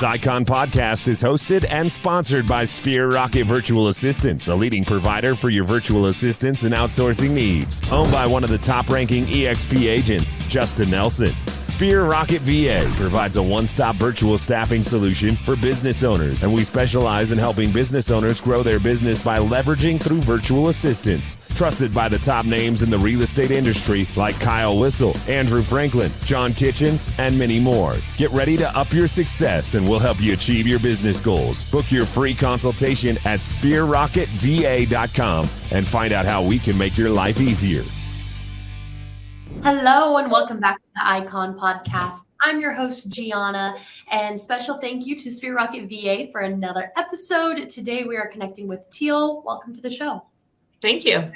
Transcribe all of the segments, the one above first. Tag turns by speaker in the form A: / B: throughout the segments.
A: This Icon podcast is hosted and sponsored by Sphere Rocket Virtual Assistants, a leading provider for your virtual assistants and outsourcing needs. Owned by one of the top-ranking EXP agents, Justin Nelson. Sphere Rocket VA provides a one-stop virtual staffing solution for business owners, and we specialize in helping business owners grow their business by leveraging through virtual assistants. Trusted by the top names in the real estate industry like Kyle Whistle, Andrew Franklin, John Kitchens, and many more. Get ready to up your success and we'll help you achieve your business goals. Book your free consultation at sphererocketva.com and find out how we can make your life easier.
B: Hello and welcome back to the Icon Podcast. I'm your host, Gianna, and special thank you to Sphere Rocket VA for another episode. Today we are connecting with Teal. Welcome to the show.
C: Thank you.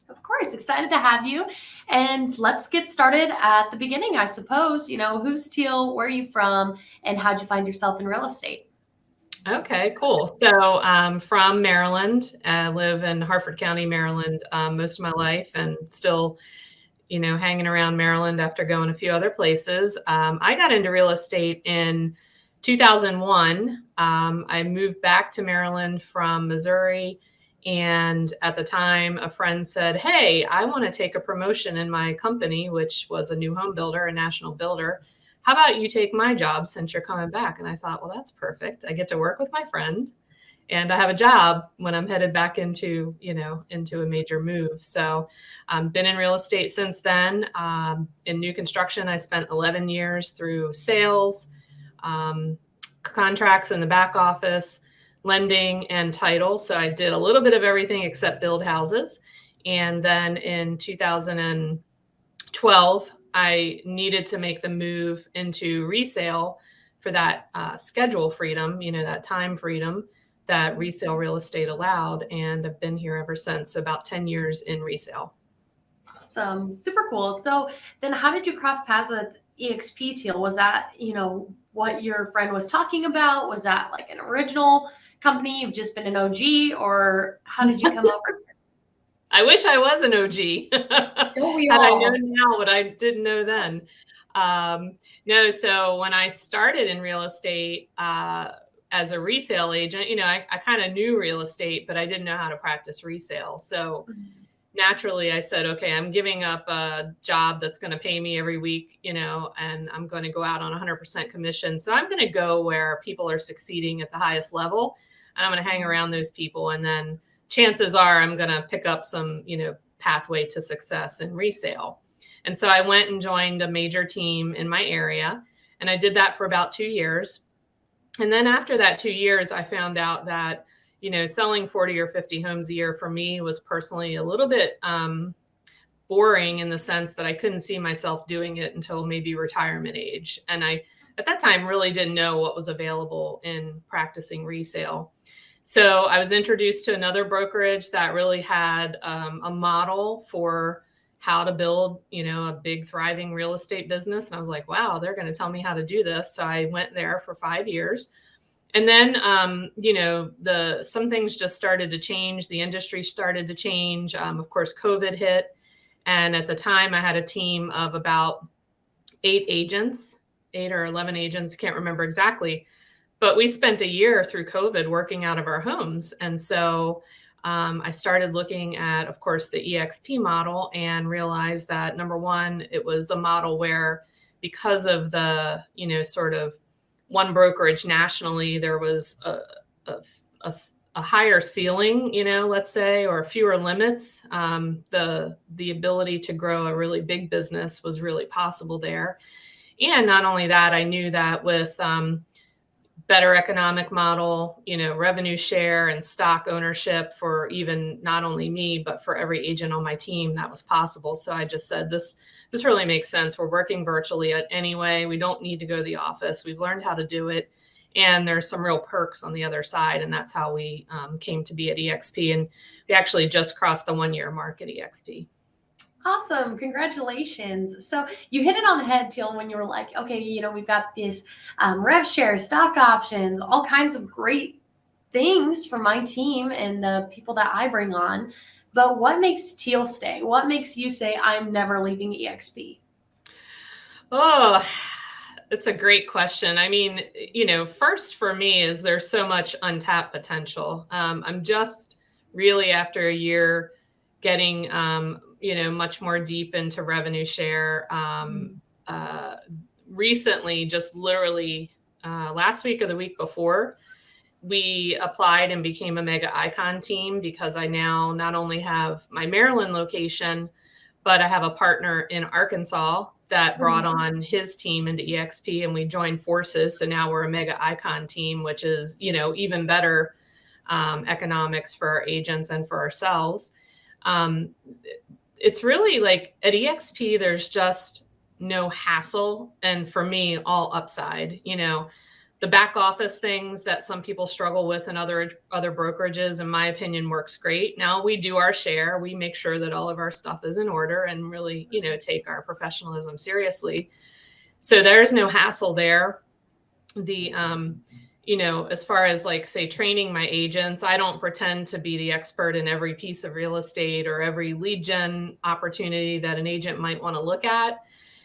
B: Of course, excited to have you. And let's get started at the beginning, I suppose. You know, who's Teal? Where are you from? And how'd you find yourself in real estate?
C: Okay, cool. So I'm from Maryland. I live in Harford County, Maryland, most of my life, and still, you know, hanging around Maryland after going a few other places. I got into real estate in 2001. I moved back to Maryland from Missouri. And at the time, a friend said, hey, I want to take a promotion in my company, which was a new home builder, a national builder. How about you take my job since you're coming back? And I thought, well, that's perfect. I get to work with my friend and I have a job when I'm headed back into a major move. So I've been in real estate since then. In new construction, I spent 11 years through sales, contracts in the back office, lending, and title. So I did a little bit of everything except build houses. And then in 2012, I needed to make the move into resale for that schedule freedom, that time freedom that resale real estate allowed. And I've been here ever since, so about 10 years in resale.
B: Awesome. Super cool. So then how did you cross paths with EXP Teal? Was that, what your friend was talking about? Was that like an original company? You've just been an OG, or how did you come over?
C: I wish I was an OG.
B: Don't we
C: all?
B: all?
C: I know now what I didn't know then. No, so when I started in real estate as a resale agent, I kind of knew real estate, but I didn't know how to practice resale. So naturally, I said, okay, I'm giving up a job that's going to pay me every week, and I'm going to go out on 100% commission. So I'm going to go where people are succeeding at the highest level, and I'm going to hang around those people. And then chances are I'm going to pick up some, pathway to success in resale. And so I went and joined a major team in my area, and I did that for about 2 years. And then after that 2 years, I found out that selling 40 or 50 homes a year for me was personally a little bit boring in the sense that I couldn't see myself doing it until maybe retirement age. And I, at that time, really didn't know what was available in practicing resale. So I was introduced to another brokerage that really had a model for how to build, a big thriving real estate business. And I was like, wow, they're going to tell me how to do this. So I went there for 5 years. And then, some things just started to change. The industry started to change. Of course, COVID hit. And at the time, I had a team of about 8 or 11 agents. Can't remember exactly. But we spent a year through COVID working out of our homes. And so I started looking at, of course, the EXP model and realized that, number one, it was a model where because of the, sort of one brokerage nationally, there was a higher ceiling, let's say, or fewer limits. The ability to grow a really big business was really possible there. And not only that, I knew that with better economic model, revenue share and stock ownership for even not only me, but for every agent on my team, that was possible. So I just said, this really makes sense. We're working virtually anyway. We don't need to go to the office. We've learned how to do it. And there's some real perks on the other side. And that's how we came to be at EXP. And we actually just crossed the 1-year mark at EXP.
B: Awesome. Congratulations. So you hit it on the head, Teal, when you were like, okay, we've got this rev share, stock options, all kinds of great things for my team and the people that I bring on. But what makes Teal stay? What makes you say, I'm never leaving EXP?
C: Oh, It's a great question. I mean, first for me is there's so much untapped potential. I'm just really after a year getting, much more deep into revenue share. Uh, Recently, just literally last week or the week before, we applied and became a mega icon team because I now not only have my Maryland location, but I have a partner in Arkansas that brought on his team into EXP and we joined forces. So now we're a mega icon team, which is, even better economics for our agents and for ourselves. It's really like at EXP, there's just no hassle. And for me, all upside, the back office things that some people struggle with in other brokerages, in my opinion, works great. Now we do our share. We make sure that all of our stuff is in order and really, take our professionalism seriously. So there's no hassle there. The, as far as like, say, training my agents, I don't pretend to be the expert in every piece of real estate or every lead gen opportunity that an agent might want to look at.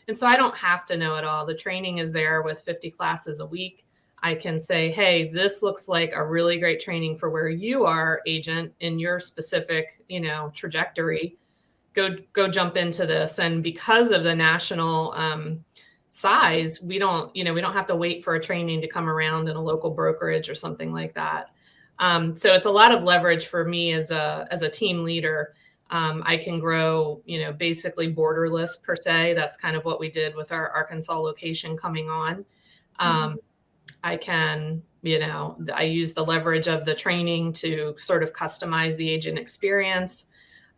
C: And so I don't have to know it all. The training is there with 50 classes a week. I can say, hey, this looks like a really great training for where you are, agent, in your specific, trajectory. Go jump into this. And because of the national size, we don't have to wait for a training to come around in a local brokerage or something like that. So it's a lot of leverage for me as a team leader. I can grow, basically borderless per se. That's kind of what we did with our Arkansas location coming on. I can, I use the leverage of the training to sort of customize the agent experience.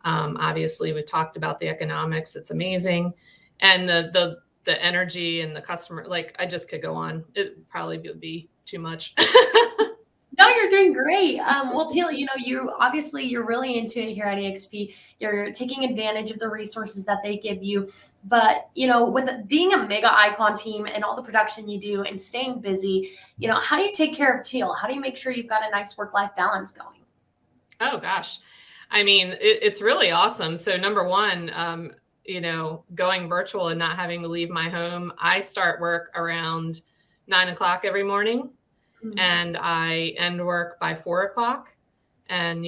C: Obviously, we talked about the economics. It's amazing. And the energy and the customer, like I just could go on. It probably would be too much.
B: No, you're doing great. Well, Teal, you're really into it here at EXP. You're taking advantage of the resources that they give you. But, with being a mega icon team and all the production you do and staying busy, how do you take care of Teal? How do you make sure you've got a nice work-life balance going?
C: Oh, gosh. I mean, it's really awesome. So number one, going virtual and not having to leave my home, I start work around 9 o'clock every morning. And I end work by 4 o'clock. And,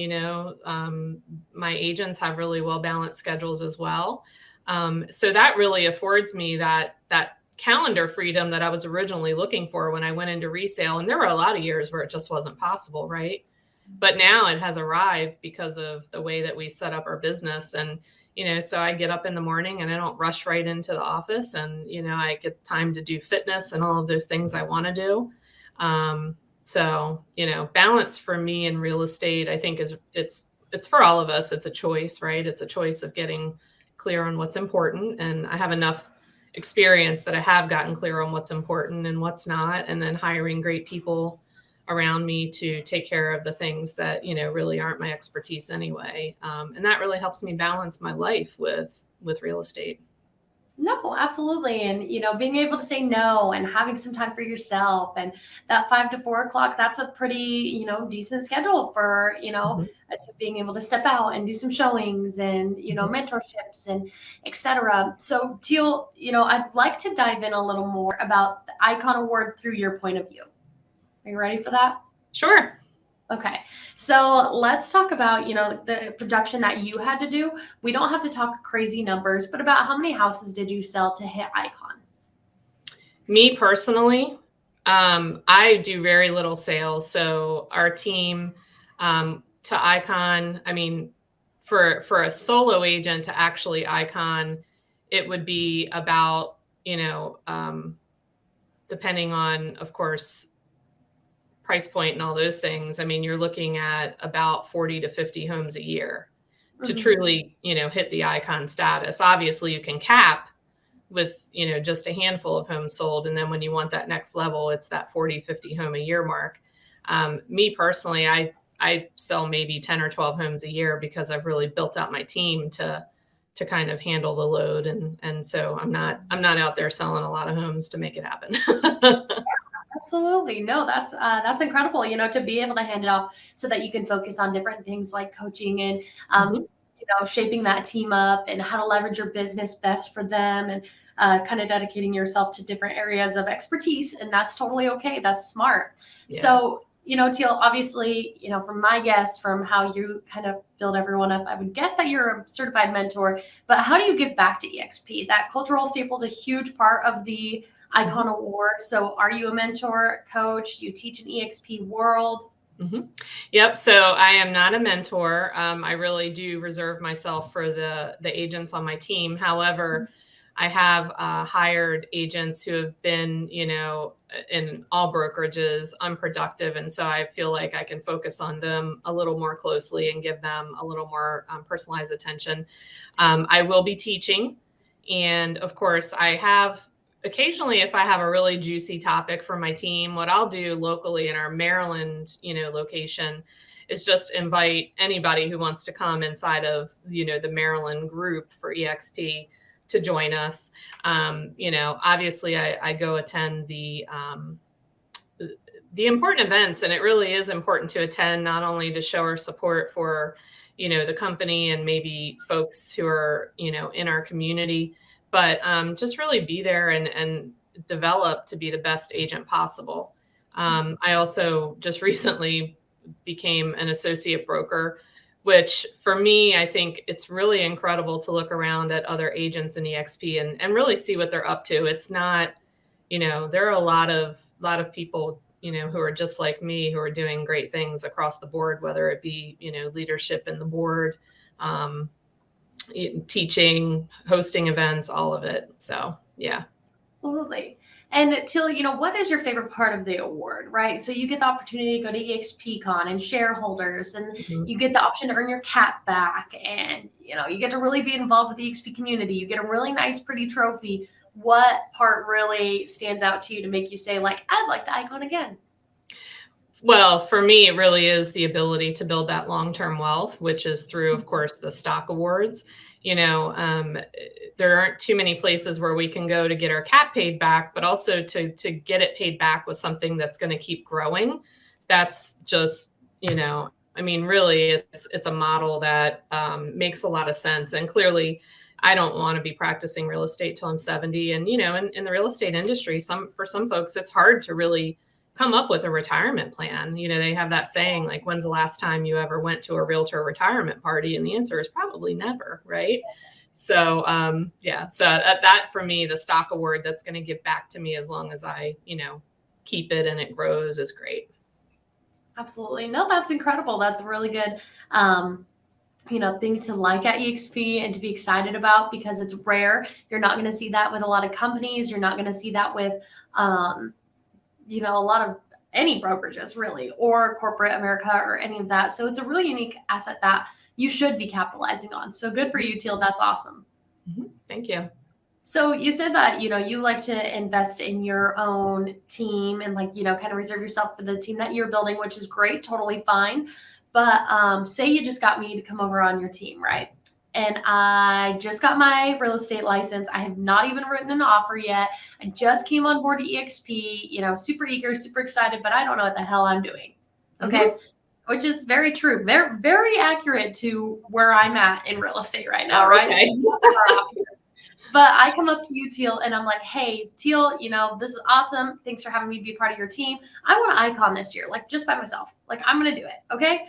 C: my agents have really well-balanced schedules as well. So that really affords me that calendar freedom that I was originally looking for when I went into resale. And there were a lot of years where it just wasn't possible, right? But now it has arrived because of the way that we set up our business. And, so I get up in the morning and I don't rush right into the office. And, I get time to do fitness and all of those things I want to do. So, balance for me in real estate, I think it's for all of us. It's a choice, right? It's a choice of getting clear on what's important. And I have enough experience that I have gotten clear on what's important and what's not, and then hiring great people around me to take care of the things that, really aren't my expertise anyway. And that really helps me balance my life with real estate.
B: No, absolutely. And, being able to say no and having some time for yourself and that 5 to 4 o'clock, that's a pretty, decent schedule for, so being able to step out and do some showings and, mentorships and et cetera. So Teal, I'd like to dive in a little more about the Icon Award through your point of view. Are you ready for that?
C: Sure.
B: Okay, so let's talk about, the production that you had to do. We don't have to talk crazy numbers, but about how many houses did you sell to hit Icon?
C: Me personally, I do very little sales. So our team to Icon, I mean, for a solo agent to actually Icon, it would be about, depending on, of course, price point and all those things. I mean, you're looking at about 40 to 50 homes a year to truly, hit the Icon status. Obviously you can cap with, just a handful of homes sold. And then when you want that next level, it's that 40, 50 home a year mark. Me personally, I sell maybe 10 or 12 homes a year because I've really built out my team to kind of handle the load. And so I'm not out there selling a lot of homes to make it happen.
B: Absolutely. No, that's incredible, to be able to hand it off so that you can focus on different things like coaching and, shaping that team up and how to leverage your business best for them, and kind of dedicating yourself to different areas of expertise. And that's totally okay. That's smart.
C: Yes.
B: So, Teal, obviously, from my guess, from how you kind of build everyone up, I would guess that you're a certified mentor, but how do you give back to EXP? That cultural staple is a huge part of the Icon Award. So are you a mentor, coach? Do you teach an EXP world?
C: Yep. So I am not a mentor. I really do reserve myself for the agents on my team. However, I have hired agents who have been, in all brokerages, unproductive. And so I feel like I can focus on them a little more closely and give them a little more personalized attention. I will be teaching. And of course, I have occasionally, if I have a really juicy topic for my team, what I'll do locally in our Maryland, location is just invite anybody who wants to come inside of, the Maryland group for EXP to join us. Obviously I go attend the important events, and it really is important to attend, not only to show our support for, the company and maybe folks who are, in our community, but just really be there and develop to be the best agent possible. I also just recently became an associate broker, which for me, I think it's really incredible to look around at other agents in EXP and really see what they're up to. It's not, there are a lot of people, who are just like me, who are doing great things across the board, whether it be, leadership in the board, teaching, hosting events, all of it. So, yeah.
B: Absolutely. And Teal, what is your favorite part of the award, right? So you get the opportunity to go to EXPCon and shareholders, and you get the option to earn your cap back, and, you get to really be involved with the EXP community. You get a really nice, pretty trophy. What part really stands out to you to make you say, like, I'd like to Icon again?
C: Well, for me, it really is the ability to build that long-term wealth, which is through, of course, the stock awards. There aren't too many places where we can go to get our cap paid back, but also to get it paid back with something that's going to keep growing. That's just, really, it's a model that makes a lot of sense. And clearly, I don't want to be practicing real estate till I'm 70. And, in the real estate industry, for some folks, it's hard to really come up with a retirement plan. They have that saying, like, when's the last time you ever went to a realtor retirement party? And the answer is probably never, right? So, so that for me, the stock award that's going to give back to me as long as I, keep it and it grows is great.
B: Absolutely. No, that's incredible. That's a really good, thing to like at EXP and to be excited about, because it's rare. You're not going to see that with a lot of companies. You're not going to see that with, a lot of any brokerages really, or corporate America or any of that. So it's a really unique asset that you should be capitalizing on. So good for you, Teal. That's awesome.
C: Thank you.
B: So you said that, you like to invest in your own team and kind of reserve yourself for the team that you're building, which is great. Totally fine. But say you just got me to come over on your team, right? And I just got my real estate license. I have not even written an offer yet. I just came on board to EXP, super eager, super excited, but I don't know what the hell I'm doing. Okay. Which is very true. Very, very accurate to where I'm at in real estate right now. Right.
C: Okay.
B: So, but I come up to you, Teal, and I'm like, hey, Teal, this is awesome. Thanks for having me be part of your team. I want to Icon this year, just by myself. I'm going to do it. Okay.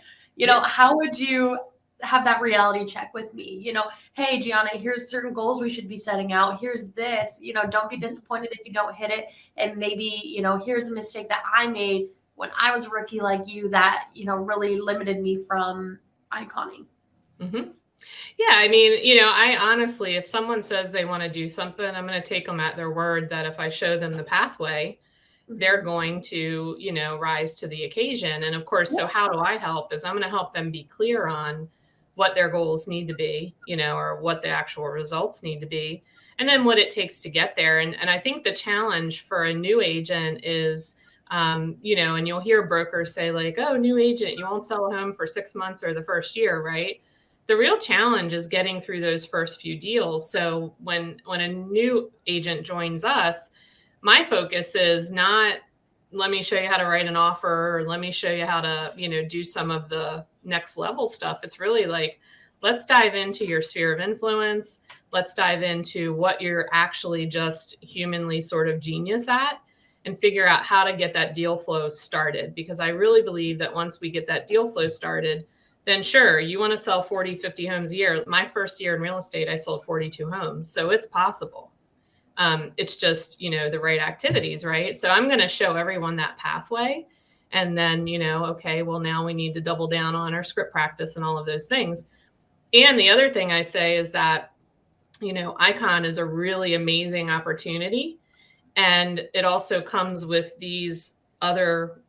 B: How would you have that reality check with me? Hey, Gianna, here's certain goals we should be setting out. Here's this, don't be disappointed if you don't hit it. And maybe, here's a mistake that I made when I was a rookie like you that, really limited me from iconing.
C: Yeah. I honestly, if someone says they want to do something, I'm going to take them at their word that if I show them the pathway, they're going to, rise to the occasion. And of course, so how do I help is I'm going to help them be clear on what their goals need to be, or what the actual results need to be, and then what it takes to get there. And I think the challenge for a new agent is, and you'll hear brokers say like, oh, new agent, you won't sell a home for 6 months or the first year, right? The real challenge is getting through those first few deals. So when a new agent joins us, my focus is not, let me show you how to write an offer, or let me show you how to, do some of the next level stuff. It's really like, let's dive into your sphere of influence. Let's dive into what you're actually just humanly sort of genius at, and figure out how to get that deal flow started. Because I really believe that once we get that deal flow started, then sure, you want to sell 40, 50 homes a year. My first year in real estate, I sold 42 homes. So it's possible. It's just, the right activities, right? So I'm going to show everyone that pathway. And then, okay, well, now we need to double down on our script practice and all of those things. And the other thing I say is that, Icon is a really amazing opportunity. And it also comes with these other,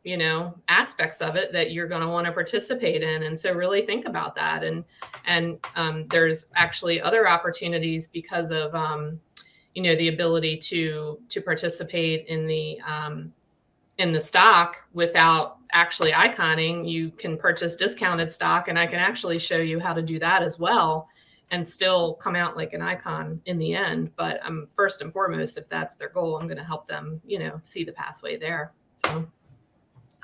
C: aspects of it that you're going to want to participate in. And so really think about that. And there's actually other opportunities because of, the ability to participate in the stock without actually iconing. You can purchase discounted stock, and I can actually show you how to do that as well and still come out like an icon in the end. But first and foremost, if that's their goal, I'm going to help them, see the pathway there. So.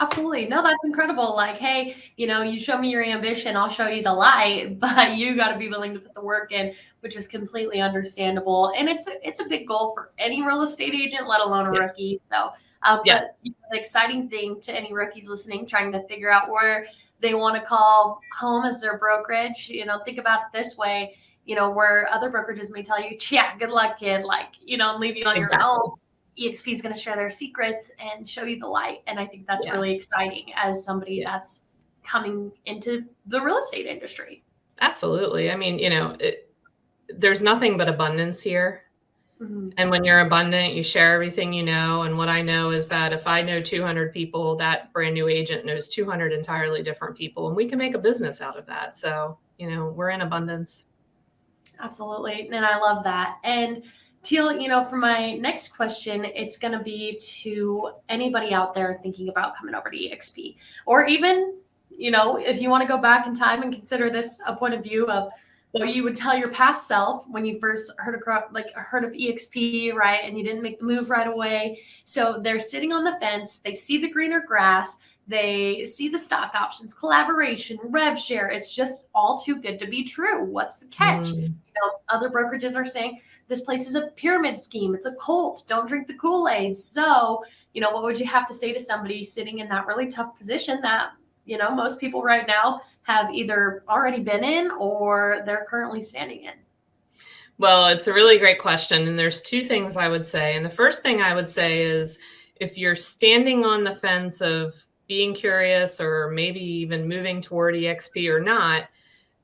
B: Absolutely. No, that's incredible. Like, hey, you show me your ambition, I'll show you the light, but you got to be willing to put the work in, which is completely understandable. And it's a big goal for any real estate agent, let alone a rookie. So, but the exciting thing to any rookies listening, trying to figure out where they want to call home as their brokerage, think about it this way, where other brokerages may tell you, yeah, good luck, kid, like, leave you on your own. EXP is going to share their secrets and show you the light. And I think that's really exciting as somebody that's coming into the real estate industry.
C: Absolutely. I mean, there's nothing but abundance here.
B: Mm-hmm.
C: And when you're abundant, you share everything you know. And what I know is that if I know 200 people, that brand new agent knows 200 entirely different people, and we can make a business out of that. So, we're in abundance.
B: Absolutely. And I love that. And Teal, for my next question, it's going to be to anybody out there thinking about coming over to EXP, or even, if you want to go back in time and consider this a point of view of what you would tell your past self when you first heard of EXP, right? And you didn't make the move right away. So they're sitting on the fence. They see the greener grass. They see the stock options, collaboration, rev share. It's just all too good to be true. What's the catch? Other brokerages are saying this place is a pyramid scheme. It's a cult. Don't drink the Kool-Aid. So, what would you have to say to somebody sitting in that really tough position that, most people right now have either already been in or they're currently standing in?
C: Well, it's a really great question. And there's two things I would say. And the first thing I would say is if you're standing on the fence of being curious or maybe even moving toward EXP or not,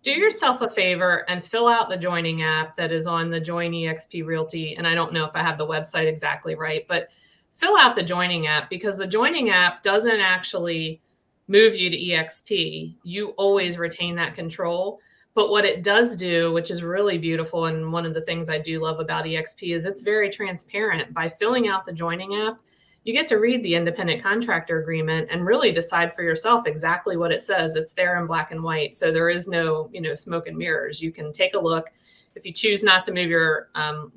C: do yourself a favor and fill out the joining app that is on the Join EXP Realty. And I don't know if I have the website exactly right, but fill out the joining app, because the joining app doesn't actually move you to EXP. You always retain that control. But what it does do, which is really beautiful, and one of the things I do love about EXP, is it's very transparent. By filling out the joining app, you get to read the independent contractor agreement and really decide for yourself exactly what it says. It's there in black and white. So there is no, smoke and mirrors. You can take a look. If you choose not to move your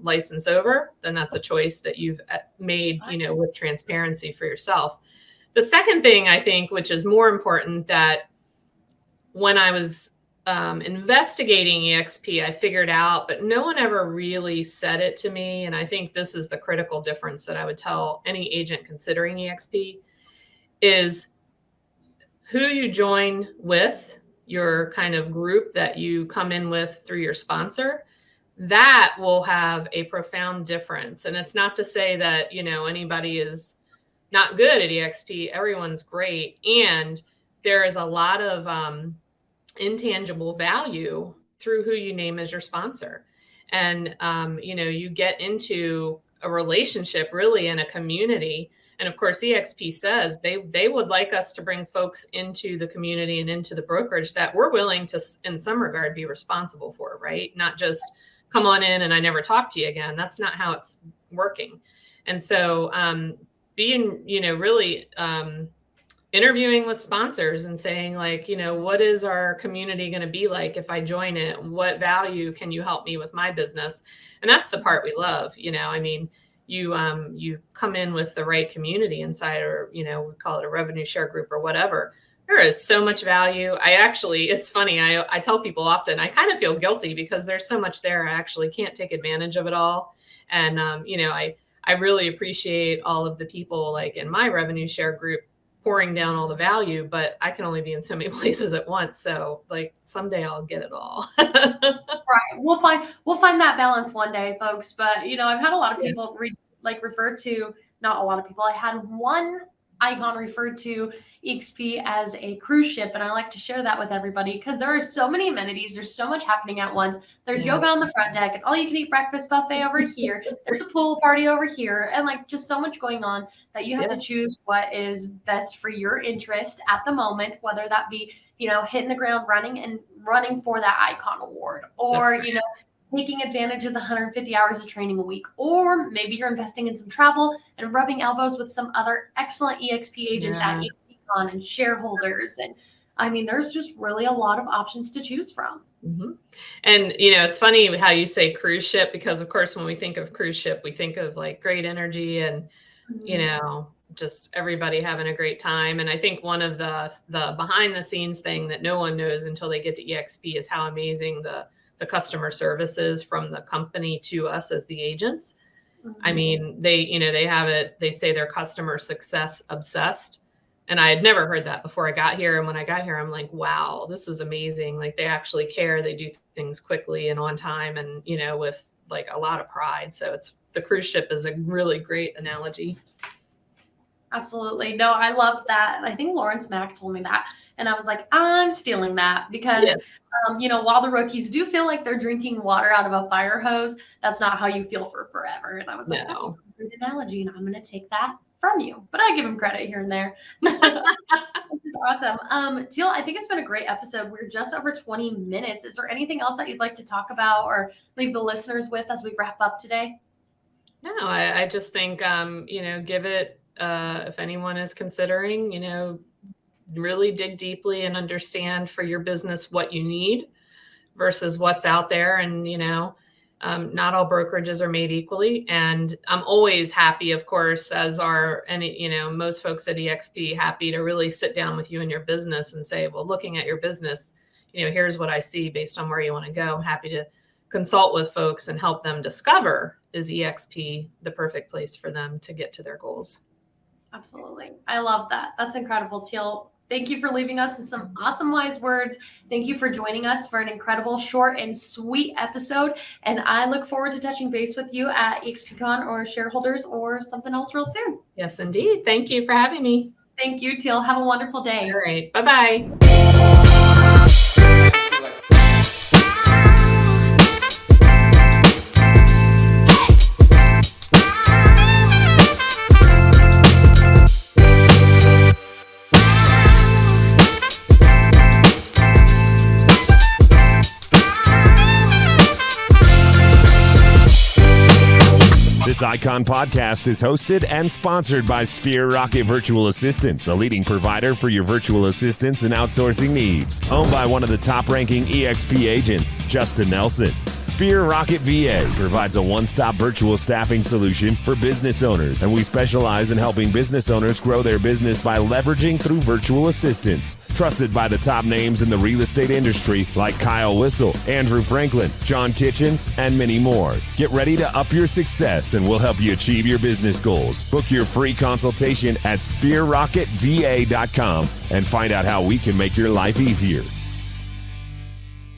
C: license over, then that's a choice that you've made, with transparency for yourself. The second thing I think, which is more important, that when I was investigating EXP, I figured out, but no one ever really said it to me. And I think this is the critical difference that I would tell any agent considering EXP, is who you join with, your kind of group that you come in with through your sponsor. That will have a profound difference. And it's not to say that, anybody is not good at EXP. Everyone's great. And there is a lot of intangible value through who you name as your sponsor. And, you get into a relationship really in a community. And of course, EXP says they would like us to bring folks into the community and into the brokerage that we're willing to, in some regard, be responsible for, right? Not just come on in and I never talk to you again. That's not how it's working. And so being, really interviewing with sponsors and saying, like, what is our community going to be like if I join it? What value can you help me with my business? And that's the part we love. You come in with the right community inside, or, we call it a revenue share group or whatever. There is so much value. It's funny. I tell people often, I kind of feel guilty because there's so much there. I actually can't take advantage of it all. And, I really appreciate all of the people like in my revenue share group pouring down all the value, but I can only be in so many places at once. So like someday I'll get it all.
B: Right. We'll find that balance one day, folks. But I've had a lot of people refer to, not a lot of people. I had one icon referred to EXP as a cruise ship, and I like to share that with everybody because there are so many amenities. There's so much happening at once. There's yoga on the front deck, and all you can eat breakfast buffet over here. There's a pool party over here, and like just so much going on that you have to choose what is best for your interest at the moment, whether that be hitting the ground running and running for that icon award, or taking advantage of the 150 hours of training a week, or maybe you're investing in some travel and rubbing elbows with some other excellent EXP agents at EXPCon and shareholders. And I mean, there's just really a lot of options to choose from.
C: Mm-hmm. And, it's funny how you say cruise ship, because of course, when we think of cruise ship, we think of like great energy and, just everybody having a great time. And I think one of the behind the scenes thing that no one knows until they get to EXP is how amazing the customer service is from the company to us as the agents. Mm-hmm. I mean, they say they're customer success obsessed. And I had never heard that before I got here. And when I got here, I'm like, wow, this is amazing. Like they actually care. They do things quickly and on time and, with like a lot of pride. So the cruise ship is a really great analogy.
B: Absolutely. No, I love that. I think Lawrence Mack told me that. And I was like, I'm stealing that because, while the rookies do feel like they're drinking water out of a fire hose, that's not how you feel for forever. And I was like, that's a great analogy. And I'm going to take that from you. But I give him credit here and there. This is awesome. Teal, I think it's been a great episode. We're just over 20 minutes. Is there anything else that you'd like to talk about or leave the listeners with as we wrap up today?
C: No, I just think, give it, if anyone is considering, really dig deeply and understand for your business what you need versus what's out there. And, not all brokerages are made equally. And I'm always happy, of course, as most folks at EXP, happy to really sit down with you in your business and say, well, looking at your business, here's what I see based on where you want to go. I'm happy to consult with folks and help them discover, is EXP the perfect place for them to get to their goals?
B: Absolutely. I love that. That's incredible, Teal. Thank you for leaving us with some awesome wise words. Thank you for joining us for an incredible, short and sweet episode. And I look forward to touching base with you at EXPCon or shareholders or something else real soon.
C: Yes, indeed. Thank you for having me.
B: Thank you, Teal. Have a wonderful day.
C: All right. Bye-bye.
A: This Icon podcast is hosted and sponsored by Sphere Rocket Virtual Assistants, a leading provider for your virtual assistants and outsourcing needs. Owned by one of the top-ranking EXP agents, Justin Nelson. Sphere Rocket VA provides a one-stop virtual staffing solution for business owners, and we specialize in helping business owners grow their business by leveraging through virtual assistants. Trusted by the top names in the real estate industry like Kyle Whistle, Andrew Franklin, John Kitchens, and many more. Get ready to up your success and we'll help you achieve your business goals. Book your free consultation at sphererocketva.com and find out how we can make your life easier.